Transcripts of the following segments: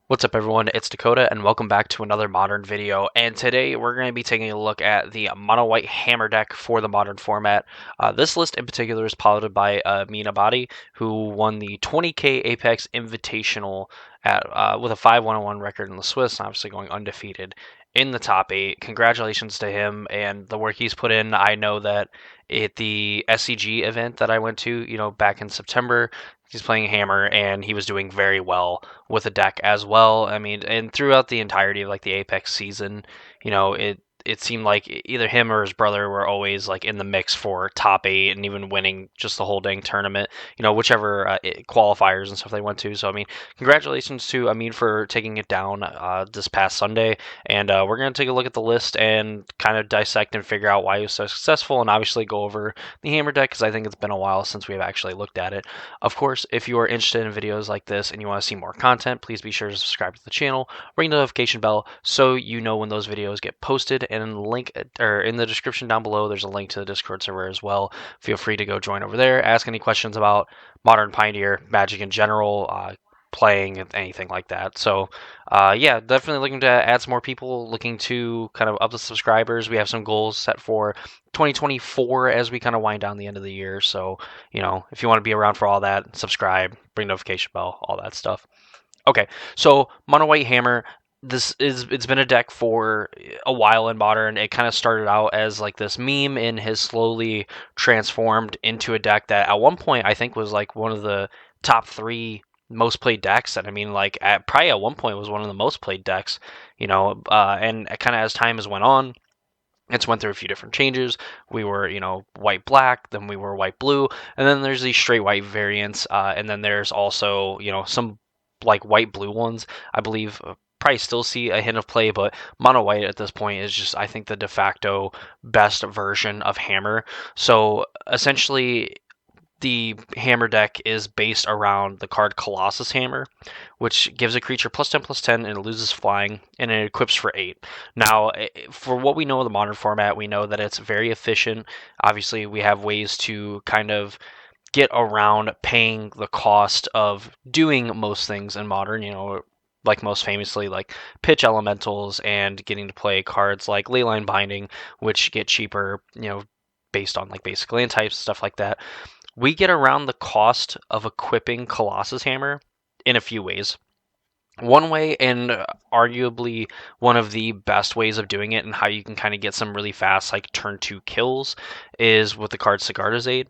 What's up everyone, it's Dakota and welcome back to another Modern video, and today we're going to be taking a look at the Mono White Hammer deck for the Modern format. This list in particular is piloted by Amin Abadi, who won the 20k Apex Invitational with a 5-1-1 record in the Swiss, and obviously going undefeated in the top 8. Congratulations to him and the work he's put in. I know that at the SCG event that I went to, back in September, he's playing Hammer and he was doing very well with the deck as well. I mean, and throughout the entirety of like the Apex season, it seemed like either him or his brother were always like in the mix for top 8 and even winning just the whole dang tournament, whichever qualifiers and stuff they went to. So I mean, congratulations to Amin for taking it down this past Sunday, and we're going to take a look at the list and kind of dissect and figure out why he was so successful, and obviously go over the Hammer deck because I think it's been a while since we've actually looked at it. Of course, if you are interested in videos like this and you want to see more content, please be sure to subscribe to the channel, ring the notification bell so you know when those videos get posted, and in the description down below there's a link to the Discord server as well. Feel free to go join over there, ask any questions about Modern Pioneer, Magic in general, playing, anything like that. So yeah, definitely looking to add some more people, looking to kind of up the subscribers. We have some goals set for 2024 as we kind of wind down the end of the year. So, if you want to be around for all that, subscribe, bring notification bell, all that stuff. Okay, so Mono White Hammer, it's been a deck for a while in Modern. It kind of started out as like this meme and has slowly transformed into a deck that at one point I think was like one of the top 3 most played decks. And I mean, like probably at one point was one of the most played decks, and kind of as time has went on, it's went through a few different changes. We were, white black, then we were white blue, and then there's these straight white variants, and then there's also, some like white blue ones. I believe probably still see a hint of play, but mono white at this point is just, I think, the de facto best version of Hammer. So essentially, the Hammer deck is based around the card Colossus Hammer, which gives a creature +10/+10 and it loses flying, and it equips for 8. Now, for what we know of the Modern format, we know that it's very efficient. Obviously, we have ways to kind of get around paying the cost of doing most things in Modern, like most famously like pitch elementals and getting to play cards like Leyline Binding, which get cheaper, based on like basic land types, stuff like that. We get around the cost of equipping Colossus Hammer in a few ways. One way, and arguably one of the best ways of doing it, and how you can kind of get some really fast like turn 2 kills, is with the card Sigarda's Aid.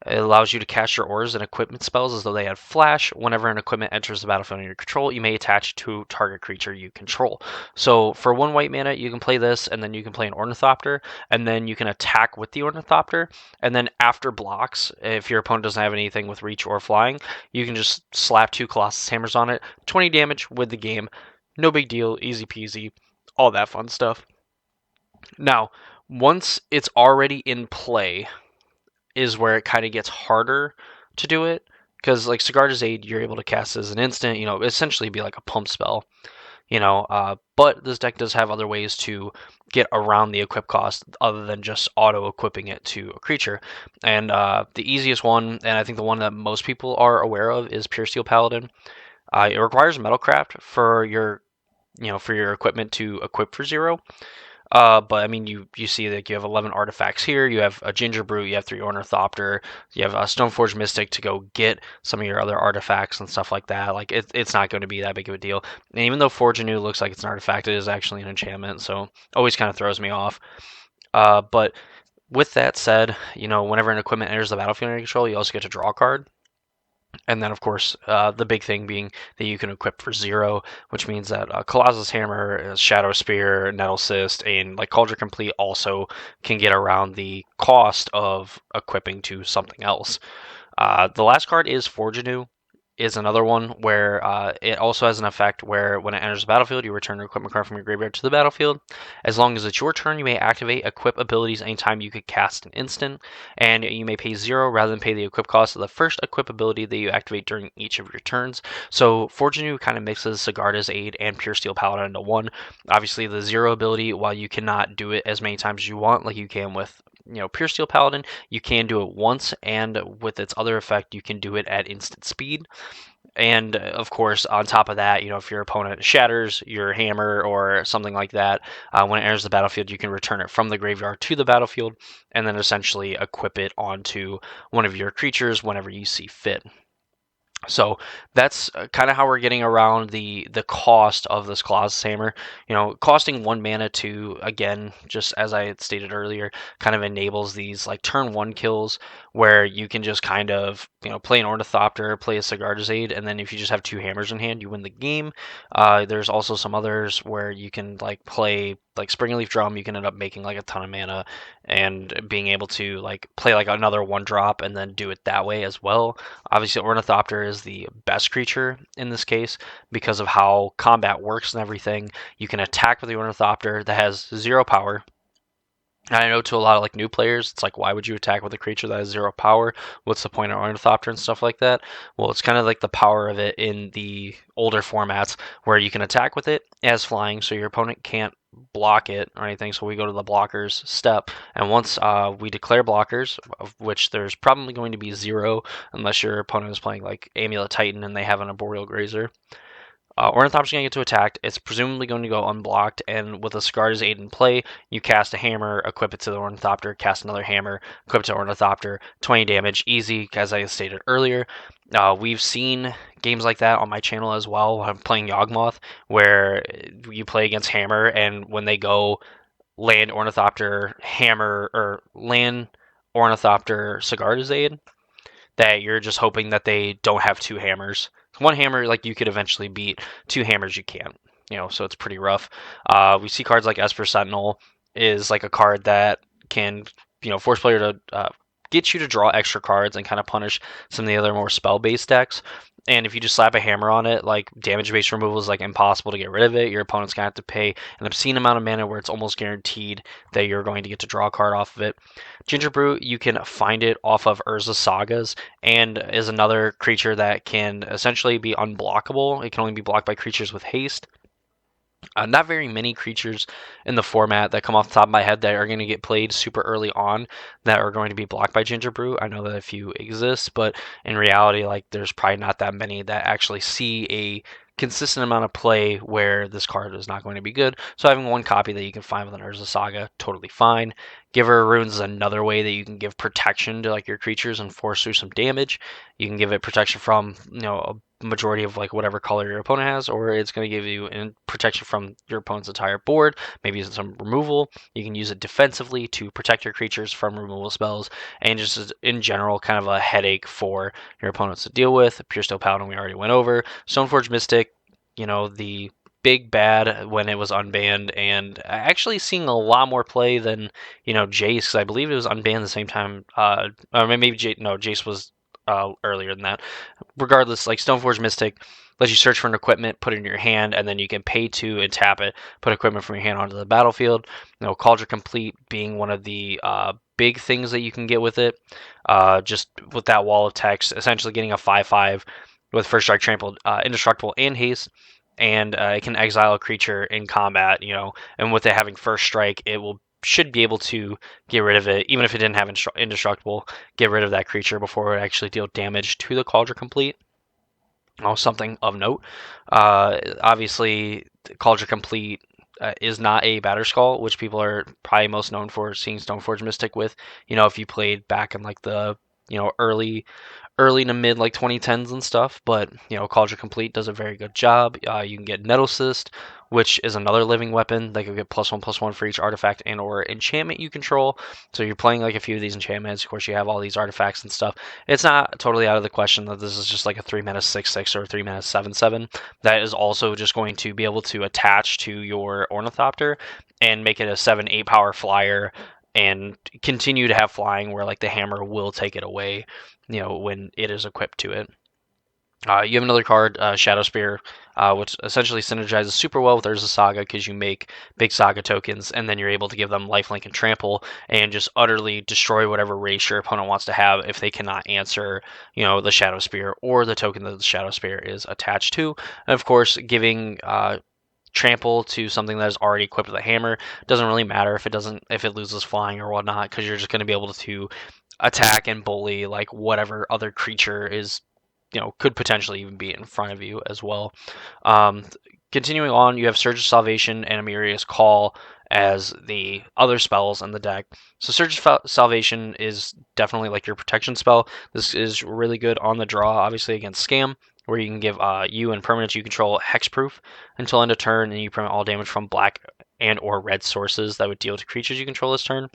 It allows you to cast your auras and equipment spells as though they had flash. Whenever an equipment enters the battlefield under your control, you may attach it to target creature you control. So for 1 white mana, you can play this, and then you can play an Ornithopter, and then you can attack with the Ornithopter, and then after blocks, if your opponent doesn't have anything with reach or flying, you can just slap 2 Colossus Hammers on it, 20 damage with the game. No big deal, easy peasy, all that fun stuff. Now, once it's already in play, is where it kind of gets harder to do it, because like Sigarda's Aid, you're able to cast as an instant, essentially be like a pump spell, but this deck does have other ways to get around the equip cost other than just auto equipping it to a creature. And the easiest one, and I think the one that most people are aware of, is Puresteel Paladin. It requires Metalcraft for your equipment to equip for 0. But I mean, you see that you have 11 artifacts here. You have a Gingerbrute, you have 3 Ornithopter, you have a Stoneforge Mystic to go get some of your other artifacts and stuff like that. Like it's not going to be that big of a deal. And even though Forge Anew looks like it's an artifact, it is actually an enchantment, so always kind of throws me off. But with that said, whenever an equipment enters the battlefield under your control, you also get to draw a card. And then, of course, the big thing being that you can equip for 0, which means that Colossus Hammer, Shadow Spear, Nettle Cyst, and like Cauldron Complete also can get around the cost of equipping to something else. The last card is Forge Anew, is another one where it also has an effect where when it enters the battlefield, you return an equipment card from your graveyard to the battlefield. As long as it's your turn, you may activate equip abilities anytime you could cast an instant, and you may pay 0 rather than pay the equip cost of the first equip ability that you activate during each of your turns. So Forge Anew kind of mixes Sigarda's Aid and Puresteel Paladin into one. Obviously, the 0 ability, while you cannot do it as many times as you want, like you can with Puresteel Paladin, you can do it once, and with its other effect, you can do it at instant speed. And of course, on top of that, if your opponent shatters your hammer or something like that, when it enters the battlefield, you can return it from the graveyard to the battlefield and then essentially equip it onto one of your creatures whenever you see fit. So that's kind of how we're getting around the cost of this Colossus Hammer. Costing 1 mana to, again, just as I had stated earlier, kind of enables these like turn 1 kills where you can just kind of play an Ornithopter, play a Sigarda's Aid, and then if you just have 2 hammers in hand, you win the game. There's also some others where you can like play like Springleaf Drum. You can end up making like a ton of mana and being able to like play like another 1-drop and then do it that way as well. Obviously, Ornithopter is the best creature in this case because of how combat works and everything. You can attack with the Ornithopter that has 0 power. And I know to a lot of like new players, it's like, why would you attack with a creature that has 0 power? What's the point of Ornithopter and stuff like that? Well, it's kind of like the power of it in the older formats where you can attack with it as flying, so your opponent can't block it or anything. So we go to the blockers step, and once we declare blockers, of which there's probably going to be 0 unless your opponent is playing like Amulet Titan and they have an Arboreal Grazer. Ornithopter's going to get to attack. It's presumably going to go unblocked, and with a Sigarda's Aid in play, you cast a hammer, equip it to the Ornithopter, cast another hammer, equip it to Ornithopter, 20 damage, easy, as I stated earlier. We've seen games like that on my channel as well. I'm playing Yawgmoth, where you play against Hammer, and when they go land Ornithopter, Hammer, or land Ornithopter, Sigarda's Aid, that you're just hoping that they don't have 2 hammers. 1 hammer, like, you could eventually beat. 2 hammers, you can't. So it's pretty rough. We see cards like Esper Sentinel is like a card that can, force player to get you to draw extra cards and kind of punish some of the other more spell-based decks. And if you just slap a hammer on it, like, damage-based removal is like impossible to get rid of it. Your opponent's gonna have to pay an obscene amount of mana where it's almost guaranteed that you're going to get to draw a card off of it. Gingerbrute, you can find it off of Urza Sagas, and is another creature that can essentially be unblockable. It can only be blocked by creatures with haste. Not very many creatures in the format that come off the top of my head that are going to get played super early on that are going to be blocked by Gingerbrute. I know that a few exist, but in reality, like, there's probably not that many that actually see a consistent amount of play where this card is not going to be good. So having 1 copy that you can find with an Urza Saga, totally fine. Giver Runes is another way that you can give protection to like your creatures and force through some damage. You can give it protection from a majority of like whatever color your opponent has, or it's going to give you protection from your opponent's entire board. Maybe some removal. You can use it defensively to protect your creatures from removal spells, and just in general kind of a headache for your opponents to deal with. Pure Steel Paladin we already went over. Stoneforge Mystic, the big bad when it was unbanned, and actually seeing a lot more play than Jace, because I believe it was unbanned at the same time. Or maybe Jace was earlier than that. Regardless, like, Stoneforge Mystic lets you search for an equipment, put it in your hand, and then you can pay 2 and tap it, put equipment from your hand onto the battlefield. Cauldron Complete being one of the big things that you can get with it. Just with that wall of text, essentially getting a 5/5 with First Strike, Trampled, Indestructible, and Haste. And it can exile a creature in combat, and with it having First Strike, it should be able to get rid of it, even if it didn't have Indestructible, get rid of that creature before it actually deal damage to the Cauldron Complete. Something of note. Obviously, Cauldron Complete is not a Batterskull, which people are probably most known for seeing Stoneforge Mystic with. If you played back in like the early to mid like 2010s and stuff, but Cauldron Complete does a very good job. You can get Nettle Cyst, which is another living weapon that can get +1/+1 for each artifact and or enchantment you control. So you're playing like a few of these enchantments. Of course, you have all these artifacts and stuff. It's not totally out of the question that this is just like a 3-mana 6/6 or a 3-mana 7/7 that is also just going to be able to attach to your Ornithopter and make it a 7/8 power flyer and continue to have flying where like the hammer will take it away when it is equipped to it. You have another card, Shadowspear, which essentially synergizes super well with Urza Saga because you make big Saga tokens, and then you're able to give them lifelink and trample, and just utterly destroy whatever race your opponent wants to have if they cannot answer, the Shadowspear or the token that the Shadowspear is attached to. And of course, giving trample to something that is already equipped with a hammer doesn't really matter if it loses flying or whatnot, because you're just going to be able to attack and bully like whatever other creature is could potentially even be in front of you as well. Um, Continuing on, you have Surge of Salvation and Amiria's Call as the other spells in the deck. So Surge of Salvation is definitely like your protection spell. This is really good on the draw, obviously against Scam, where you can give you and permanents you control hexproof until end of turn, and you prevent all damage from black and or red sources that would deal to creatures you control this turn.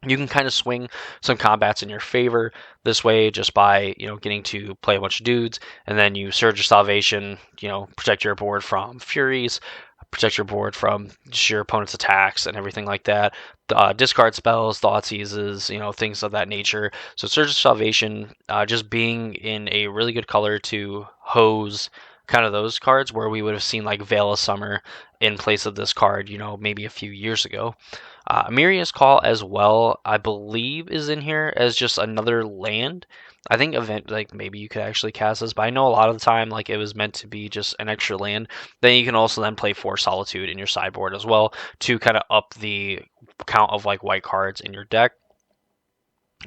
You can kind of swing some combats in your favor this way just by, getting to play a bunch of dudes, and then you Surge of Salvation, protect your board from Furies, protect your board from just your opponent's attacks and everything like that. Discard spells, Thoughtseizes, things of that nature. So Surge of Salvation, just being in a really good color to hose kind of those cards where we would have seen like Veil of Summer in place of this card, maybe a few years ago. Amiria's Call as well, I believe, is in here as just another land. I think maybe you could actually cast this, but I know a lot of the time like it was meant to be just an extra land. Then you can also then play for Solitude in your sideboard as well to kind of up the count of like white cards in your deck.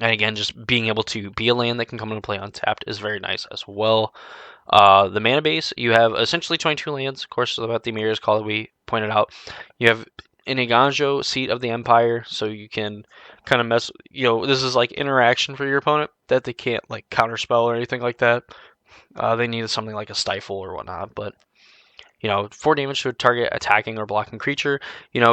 And again, just being able to be a land that can come into play untapped is very nice as well. The mana base, you have essentially 22 lands, of course, about the Amiria's Call that we pointed out. You have Iniganjo, Seat of the Empire, so you can kind of mess, this is like interaction for your opponent that they can't like counterspell or anything like that. They need something like a Stifle or whatnot, but 4 damage to a target attacking or blocking creature,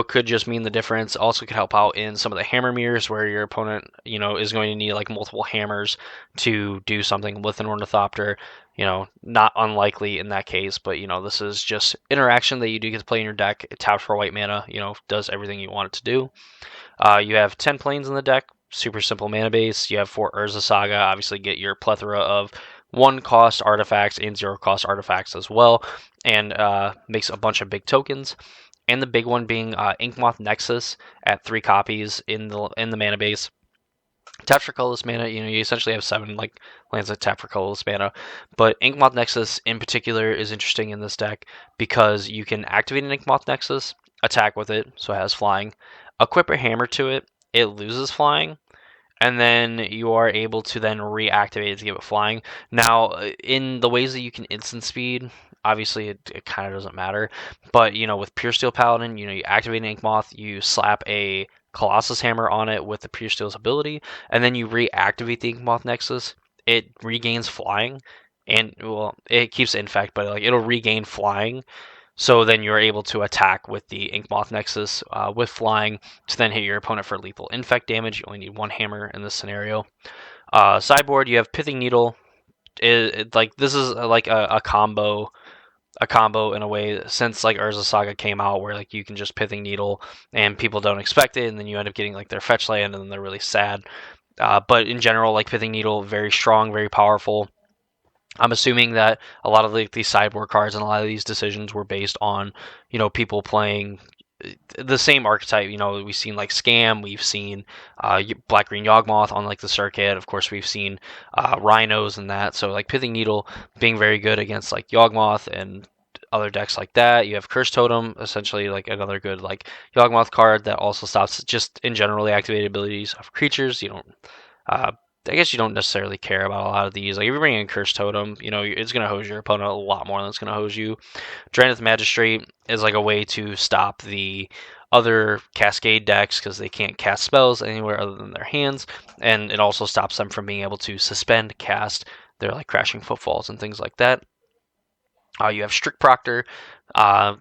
could just mean the difference. Also could help out in some of the hammer mirrors where your opponent, is going to need like multiple hammers to do something with an Ornithopter. Not unlikely in that case, but this is just interaction that you do get to play in your deck. It taps for white mana, does everything you want it to do. You have 10 planes in the deck, super simple mana base. You have 4 Urza Saga, obviously get your plethora of 1-cost artifacts and 0-cost artifacts as well, and makes a bunch of big tokens. And the big one being Inkmoth Nexus at 3 copies in the mana base. Tap for colorless mana, you essentially have 7 like lands that tap for colorless mana. But Inkmoth Nexus in particular is interesting in this deck because you can activate an Inkmoth Nexus, attack with it, so it has flying, equip a hammer to it, it loses flying, and then you are able to then reactivate it to give it flying. Now, in the ways that you can instant speed, obviously it kind of doesn't matter, but with Pure Steel Paladin, you activate an Inkmoth, you slap a Colossus Hammer on it with the Pure Steel's ability, and then you reactivate the Inkmoth Nexus. It regains flying, and well, it keeps infect, but like it'll regain flying. So then you're able to attack with the Inkmoth Nexus with flying to then hit your opponent for lethal infect damage. You only need 1 hammer in this scenario. Sideboard, you have Pithing Needle. This is like a combo in a way, since like Urza Saga came out, where like you can just Pithing Needle and people don't expect it, and then you end up getting like their fetch land, and then they're really sad. But in general, like Pithing Needle, very strong, very powerful. I'm assuming that a lot of these sideboard cards and a lot of these decisions were based on, people playing the same archetype. We've seen like Scam, we've seen Black Green Yawgmoth on like the circuit. Of course, we've seen Rhinos and that. So like Pithing Needle being very good against like Yawgmoth and other decks like that. You have Curse Totem, essentially like another good like Yawgmoth card that also stops just in generally activated abilities of creatures. I guess you don't necessarily care about a lot of these. Like if you bring in Curse Totem, it's going to hose your opponent a lot more than it's going to hose you. Drannith Magistrate is like a way to stop the other Cascade decks because they can't cast spells anywhere other than their hands, and it also stops them from being able to suspend cast their like Crashing Footfalls and things like that. You have Strict Proctor,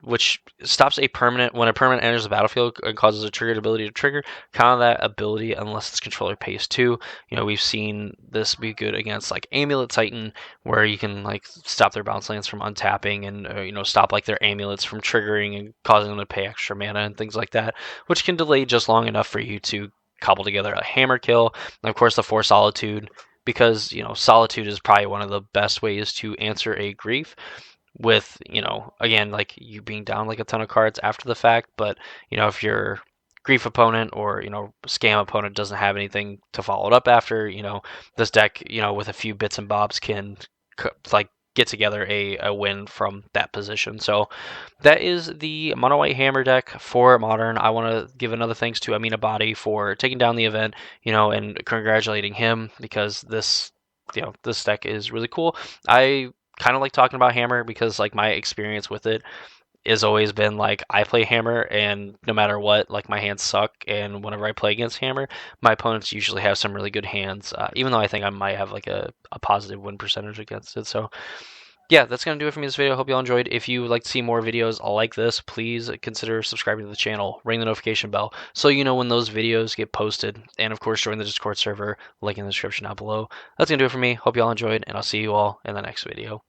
which stops a permanent when a permanent enters the battlefield and causes a triggered ability to trigger. Counter that ability unless its controller pays 2. We've seen this be good against like Amulet Titan, where you can like stop their bounce lands from untapping and stop like their amulets from triggering and causing them to pay extra mana and things like that, which can delay just long enough for you to cobble together a hammer kill. And of course, the Force Solitude, because Solitude is probably one of the best ways to answer a grief, with again like you being down like a ton of cards after the fact, but if your grief opponent or scam opponent doesn't have anything to follow it up after, this deck with a few bits and bobs can like get together a win from that position. So that is the Mono White Hammer deck for Modern. I want to give another thanks to Aminabatii for taking down the event, and congratulating him, because this this deck is really cool. I kind of like talking about Hammer because like my experience with it has always been like I play Hammer, and no matter what, like my hands suck. And whenever I play against Hammer, my opponents usually have some really good hands, even though I think I might have like a positive win percentage against it. So yeah, that's going to do it for me this video. Hope you all enjoyed. If you would like to see more videos like this, please consider subscribing to the channel, ring the notification bell so you know when those videos get posted. And of course, join the Discord server, link in the description down below. That's going to do it for me. Hope you all enjoyed, and I'll see you all in the next video.